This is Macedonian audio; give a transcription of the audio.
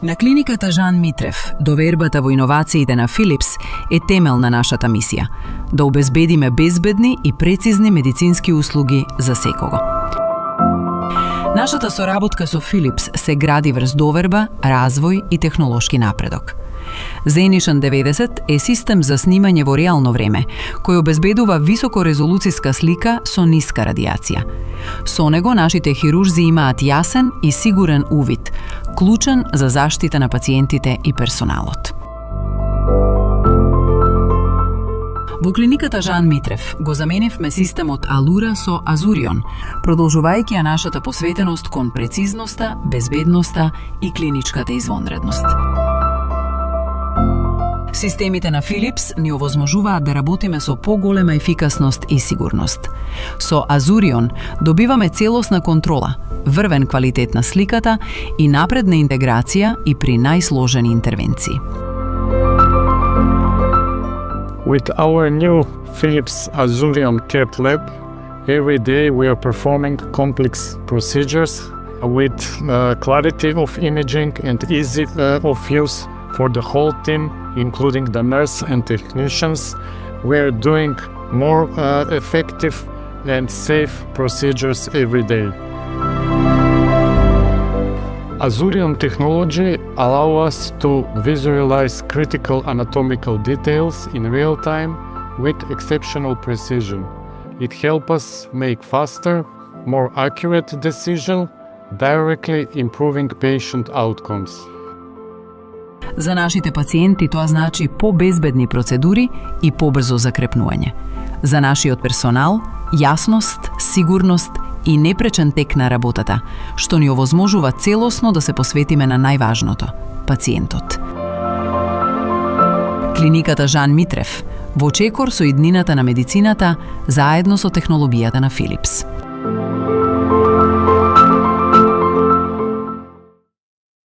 На клиниката Жан Митрев, довербата во иновациите на Филипс е темел на нашата мисија – да обезбедиме безбедни и прецизни медицински услуги за секого. Нашата соработка со Филипс се гради врз доверба, развој и технолошки напредок. Zenison 90 е систем за снимање во реално време, кој обезбедува високорезолуциска слика со ниска радијација. Со него нашите хирурзи имаат јасен и сигурен увид, клучен за заштита на пациентите и персоналот. Во клиниката Жан Митрев го заменивме системот Алура со Азурион, продолжувајќи ја нашата посветеност кон прецизноста, безбедноста и клиничката извонредност. Системите на Филипс ни овозможуваат да работиме со поголема ефикасност и сигурност. Со Азурион добиваме целосна контрола, врвен квалитет на сликата и напредна интеграција и при најсложени интервенции. With our new Philips Azurion Cath Lab, every day we are performing complex procedures with clarity of imaging and easy of use for the whole team, including the nurse and technicians. We are doing more effective and safe procedures every day. Azurion technology allows us to visualize critical anatomical details in real time with exceptional precision. It helps us make faster, more accurate decisions, directly improving patient outcomes. За нашите пациенти тоа значи побезбедни процедури и побрзо закрепнување. За нашиот персонал јасност, сигурност и непречен тек на работата, што ни овозможува целосно да се посветиме на најважното – пациентот. Клиниката Жан Митрев, во чекор со иднината на медицината, заедно со технологијата на Филипс.